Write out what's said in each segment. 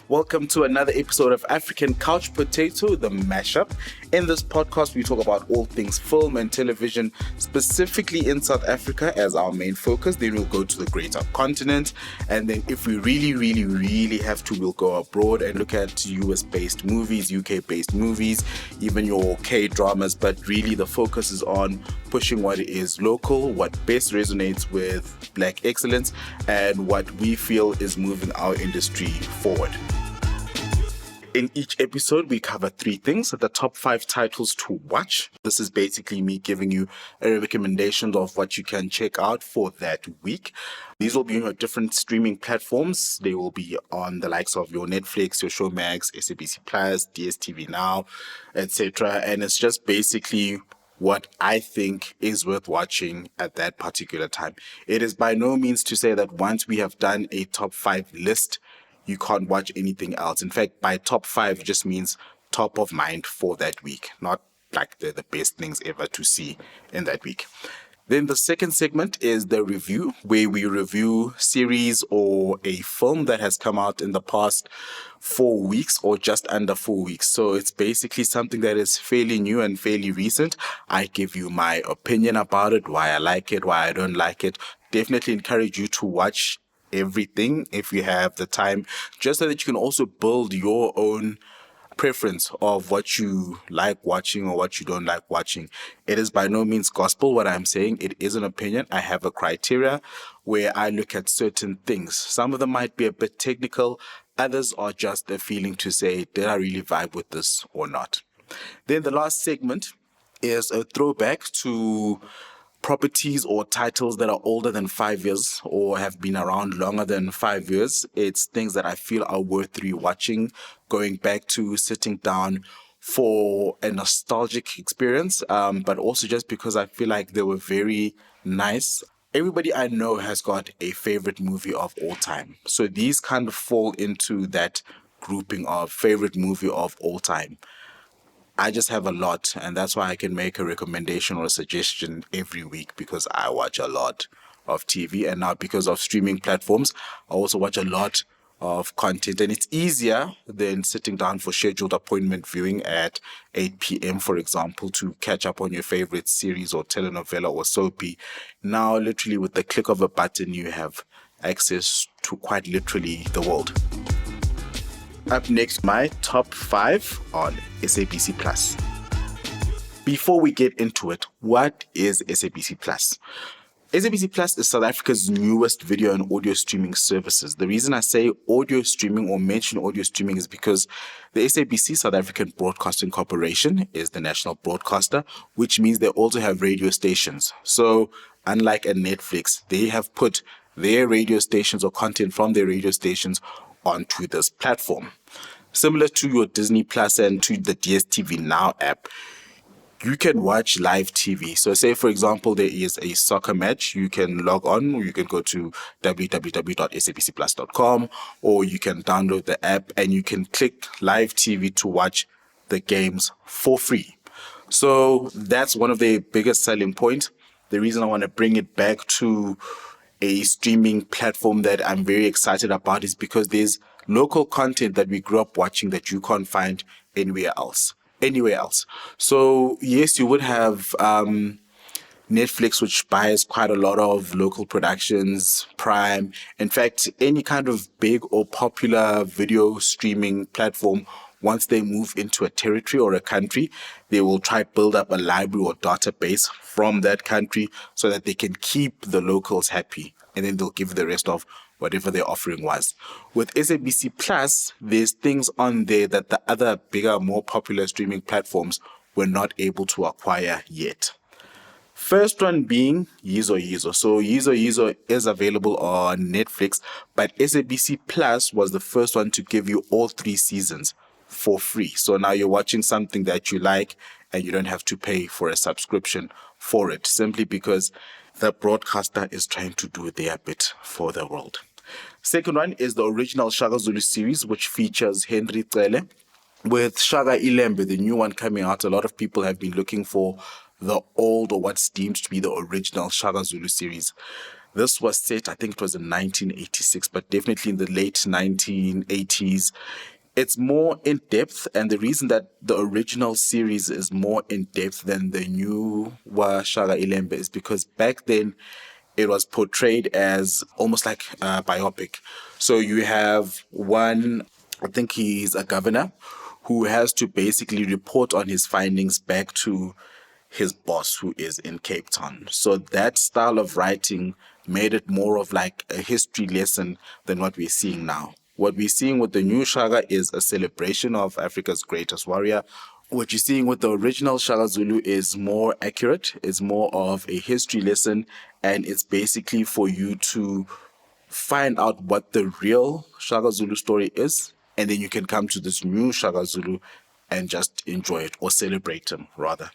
Welcome to another episode of African Couch Potato, the mashup. In this podcast, we talk about all things film and television, specifically in South Africa as our main focus. Then we'll go to the greater continent. And then if we really have to, we'll go abroad and look at US-based movies, UK-based movies, even your K-dramas. But really the focus is on pushing what is local, what best resonates with Black excellence, and what we feel is moving our industry forward. In each episode, we cover 3 things: the top 5 titles to watch. This is basically me giving you a recommendation of what you can check out for that week. These will be on your different streaming platforms. They will be on the likes of your Netflix, your Showmax, SABC Plus, DSTV Now, etc. And it's just basically what I think is worth watching at that particular time. It is by no means to say that once we have done a top 5 list, you can't watch anything else. In fact, by top 5 just means top of mind for that week, not like the best things ever to see in that week. Then the second segment is the review, where we review series or a film that has come out in the past 4 weeks or just under 4 weeks. So it's basically something that is fairly new and fairly recent. I give you my opinion about it, why I like it, why I don't like it. Definitely encourage you to watch everything if you have the time, just so that you can also build your own preference of what you like watching or what you don't like watching. It is by no means gospel what I'm saying. It is an opinion. I have a criteria where I look at certain things. Some of them might be a bit technical. Others are just a feeling to say, did I really vibe with this or not? Then the last segment is a throwback to properties or titles that are older than 5 years or have been around longer than 5 years. It's things that I feel are worth rewatching, going back to, sitting down for a nostalgic experience, but also just because I feel like they were very nice. Everybody I know has got a favorite movie of all time. So these kind of fall into that grouping of favorite movie of all time. I just have a lot, and that's why I can make a recommendation or a suggestion every week, because I watch a lot of TV, and now because of streaming platforms, I also watch a lot of content, and it's easier than sitting down for scheduled appointment viewing at 8 p.m., for example, to catch up on your favorite series or telenovela or soapy. Now, literally with the click of a button, you have access to quite literally the world. Up next, my top 5 on SABC Plus. Before we get into it, what is SABC Plus? SABC Plus is South Africa's newest video and audio streaming services. The reason I say audio streaming or mention audio streaming is because the SABC, South African Broadcasting Corporation, is the national broadcaster, which means they also have radio stations. So unlike a Netflix, they have put their radio stations or content from their radio stations onto this platform. Similar to your Disney Plus and to the DSTV Now app, you can watch live TV. So say, for example, there is a soccer match, you can log on, or you can go to www.sabcplus.com, or you can download the app and you can click live TV to watch the games for free. So that's one of the biggest selling points. The reason I want to bring it back to a streaming platform that I'm very excited about is because there's local content that we grew up watching that you can't find anywhere else. So yes, you would have Netflix, which buys quite a lot of local productions, Prime. In fact, any kind of big or popular video streaming platform, once they move into a territory or a country, they will try to build up a library or database from that country so that they can keep the locals happy. And then they'll give the rest of whatever their offering was. With SABC Plus, there's things on there that the other bigger, more popular streaming platforms were not able to acquire yet. First one being Yizo Yizo. So Yizo Yizo is available on Netflix, but SABC Plus was the first one to give you all 3 seasons for free. So now you're watching something that you like and you don't have to pay for a subscription for it, simply because the broadcaster is trying to do their bit for the world. Second one is the original Shaka Zulu series, which features Henry Cele. With Shaka Ilembe, the new one coming out, a lot of people have been looking for the old, or what's deemed to be the original Shaka Zulu series. This was set, I think it was in 1986, but definitely in the late 1980s. It's more in depth, and the reason that the original series is more in depth than the new Shaka Ilembe is because back then it was portrayed as almost like a biopic. So you have one, I think he's a governor, who has to basically report on his findings back to his boss, who is in Cape Town. So that style of writing made it more of like a history lesson than what we're seeing now. What we're seeing with the new Shaka is a celebration of Africa's greatest warrior. What you're seeing with the original Shaka Zulu is more accurate. It's more of a history lesson, and it's basically for you to find out what the real Shaka Zulu story is, and then you can come to this new Shaka Zulu and just enjoy it or celebrate him, rather.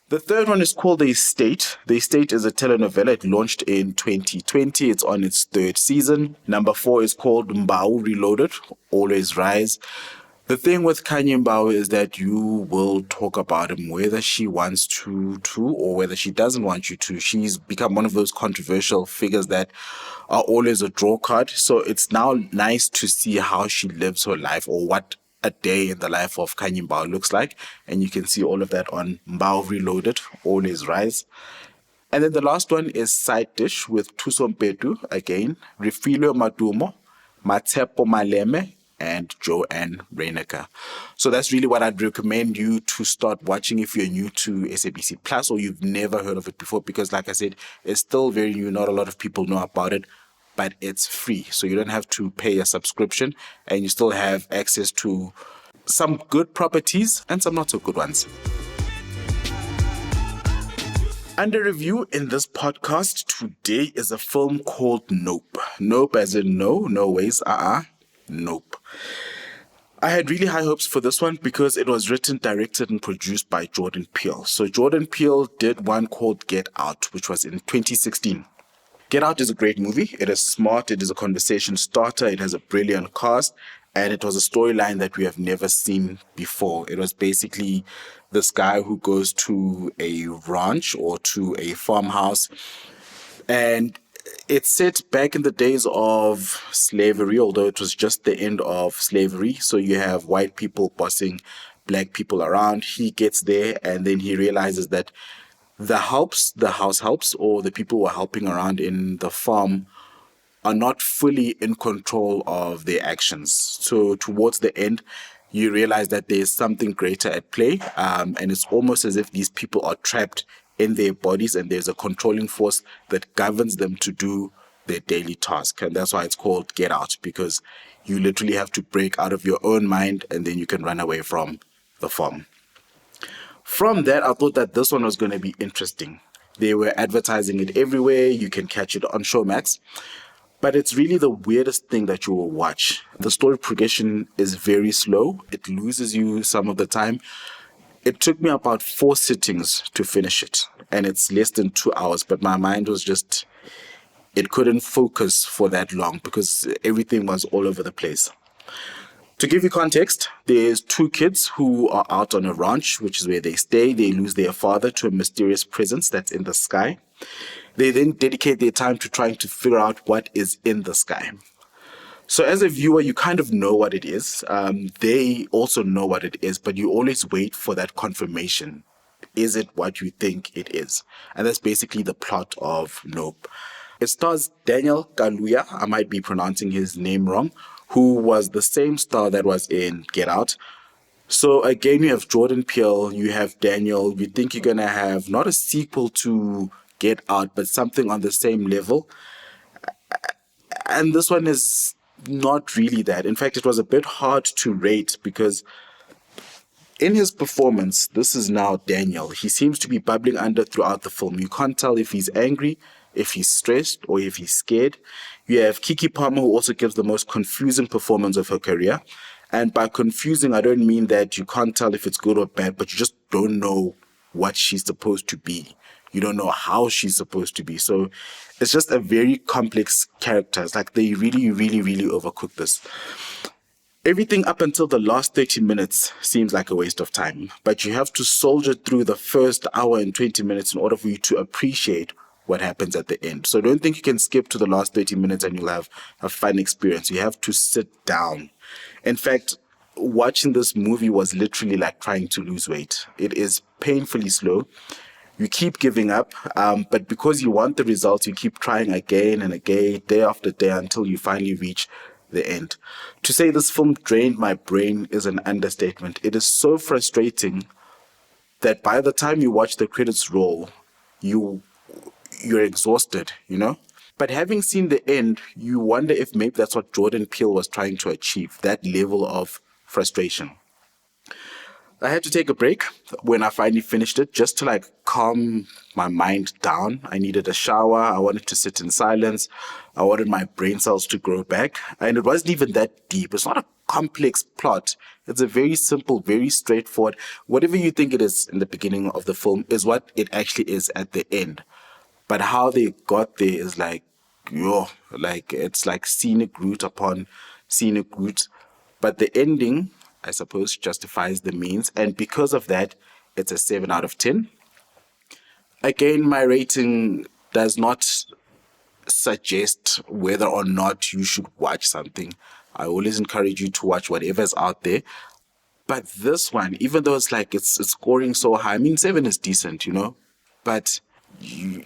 The third one is called The Estate. The Estate is a telenovela. It launched in 2020. It's on its third season. Number 4 is called Mbau Reloaded, Always Rise. The thing with Kanye Mbau is that you will talk about him whether she wants to or whether she doesn't want you to. She's become one of those controversial figures that are always a draw card. So it's now nice to see how she lives her life or what a day in the life of Kanye Mbau looks like. And you can see all of that on Mbau Reloaded, Always Rise. And then the last one is Side Dish with Thuso Mbedu again, Refilwe Madumo, Matshepo Maleme, and Joanne Reyneke. So that's really what I'd recommend you to start watching if you're new to SABC Plus or you've never heard of it before, because like I said, it's still very new. Not a lot of people know about it, but it's free. So you don't have to pay a subscription and you still have access to some good properties and some not so good ones. Under review in this podcast today is a film called Nope. Nope as in no ways, Nope. I had really high hopes for this one because it was written, directed, and produced by Jordan Peele. So Jordan Peele did one called Get Out, which was in 2016. Get Out is a great movie. It is smart. It is a conversation starter. It has a brilliant cast. And it was a storyline that we have never seen before. It was basically this guy who goes to a ranch or to a farmhouse, and it's set back in the days of slavery, although it was just the end of slavery. So you have white people bossing black people around. He gets there and then he realizes that the house helps, or the people who are helping around in the farm are not fully in control of their actions. So towards the end, you realize that there's something greater at play. And it's almost as if these people are trapped in their bodies and there's a controlling force that governs them to do their daily task. And that's why it's called Get Out, because you literally have to break out of your own mind and then you can run away from the farm. From that, I thought that this one was going to be interesting. They were advertising it everywhere. You can catch it on Showmax. But it's really the weirdest thing that you will watch. The story progression is very slow. It loses you some of the time. It took me about 4 sittings to finish it, and it's less than 2 hours, but my mind was just, it couldn't focus for that long because everything was all over the place. To give you context, there's 2 kids who are out on a ranch, which is where they stay. They lose their father to a mysterious presence that's in the sky. They then dedicate their time to trying to figure out what is in the sky. So as a viewer, you kind of know what it is. They also know what it is, but you always wait for that confirmation. Is it what you think it is? And that's basically the plot of Nope. It stars Daniel Kaluuya, I might be pronouncing his name wrong, who was the same star that was in Get Out. So again, you have Jordan Peele, you have Daniel. You think you're going to have not a sequel to Get Out, but something on the same level. And this one is not really that. In fact, it was a bit hard to rate because in his performance, this is now Daniel. He seems to be bubbling under throughout the film. You can't tell if he's angry, if he's stressed, or if he's scared. You have Kiki Palmer, who also gives the most confusing performance of her career. And by confusing, I don't mean that you can't tell if it's good or bad, but you just don't know what she's supposed to be. You don't know how she's supposed to be. So it's just a very complex character. It's like they really overcooked this. Everything up until the last 30 minutes seems like a waste of time. But you have to soldier through the first hour and 20 minutes in order for you to appreciate what happens at the end. So don't think you can skip to the last 30 minutes and you'll have a fun experience. You have to sit down. In fact, watching this movie was literally like trying to lose weight. It is painfully slow. You keep giving up, but because you want the results, you keep trying again and again, day after day, until you finally reach the end. To say this film drained my brain is an understatement. It is so frustrating that by the time you watch the credits roll, you're exhausted, you know? But having seen the end, you wonder if maybe that's what Jordan Peele was trying to achieve, that level of frustration. I had to take a break when I finally finished it, just to like calm my mind down. I needed a shower. I wanted to sit in silence. I wanted my brain cells to grow back. And it wasn't even that deep. It's not a complex plot. It's a very simple, very straightforward. Whatever you think it is in the beginning of the film is what it actually is at the end. But how they got there is like, it's like scenic route upon scenic route. But the ending, I suppose, justifies the means. And because of that, it's a 7 out of 10. Again, my rating does not suggest whether or not you should watch something. I always encourage you to watch whatever's out there. But this one, even though it's like it's scoring so high, I mean, 7 is decent, you know? But you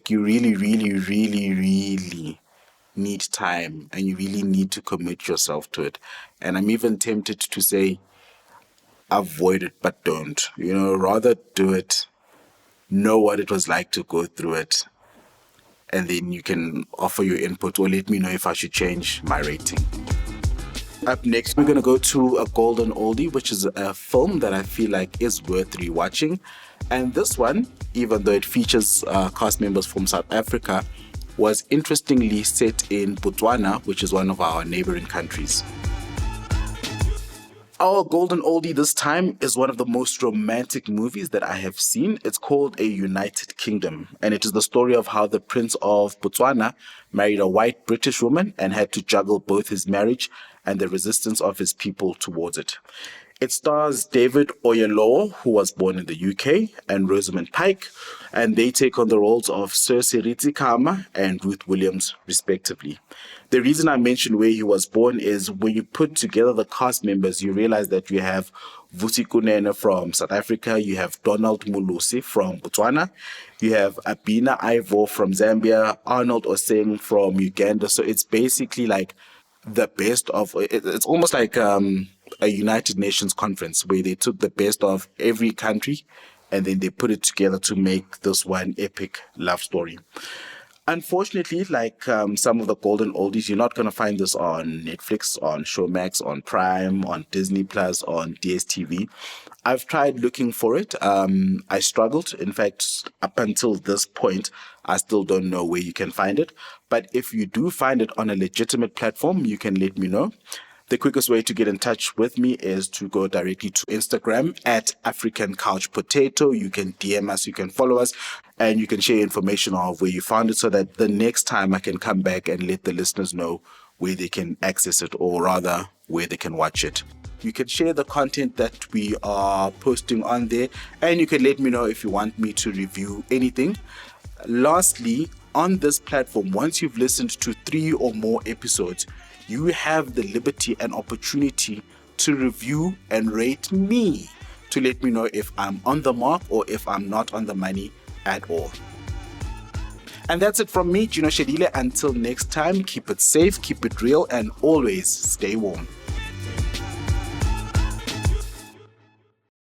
really, really, really, really need time, and you really need to commit yourself to it. And I'm even tempted to say avoid it, but don't. You know, rather do it, know what it was like to go through it, and then you can offer your input or let me know if I should change my rating. Up next, we're going to go to a golden oldie, which is a film that I feel like is worth rewatching. And this one, even though it features cast members from South Africa, was interestingly set in Botswana, which is one of our neighboring countries. Our golden oldie this time is one of the most romantic movies that I have seen. It's called A United Kingdom, and it is the story of how the Prince of Botswana married a white British woman and had to juggle both his marriage and the resistance of his people towards it. It stars David Oyelowo, who was born in the UK, and Rosamund Pike, and they take on the roles of Sir Seretse Khama and Ruth Williams, respectively. The reason I mentioned where he was born is when you put together the cast members, you realize that you have Vusi Kunene from South Africa, you have Donald Mulusi from Botswana, you have Abina Ivo from Zambia, Arnold Oseng from Uganda. So it's basically like the best of, it's almost like a United Nations conference where they took the best of every country and then they put it together to make this one epic love story. Unfortunately, like some of the golden oldies, you're not going to find this on Netflix, on Showmax, on Prime, on Disney Plus, on DSTV. I've tried looking for it. I struggled. In fact, up until this point, I still don't know where you can find it. But if you do find it on a legitimate platform, you can let me know. The quickest way to get in touch with me is to go directly to Instagram at African Couch Potato. You can DM us, you can follow us, and you can share information of where you found it so that the next time I can come back and let the listeners know where they can access it, or rather where they can watch it. You can share the content that we are posting on there, and you can let me know if you want me to review anything. Lastly, on this platform, once you've listened to 3 or more episodes, you have the liberty and opportunity to review and rate me to let me know if I'm on the mark or if I'm not on the money at all. And that's it from me, Gino Shedile. Until next time, keep it safe, keep it real, and always stay warm.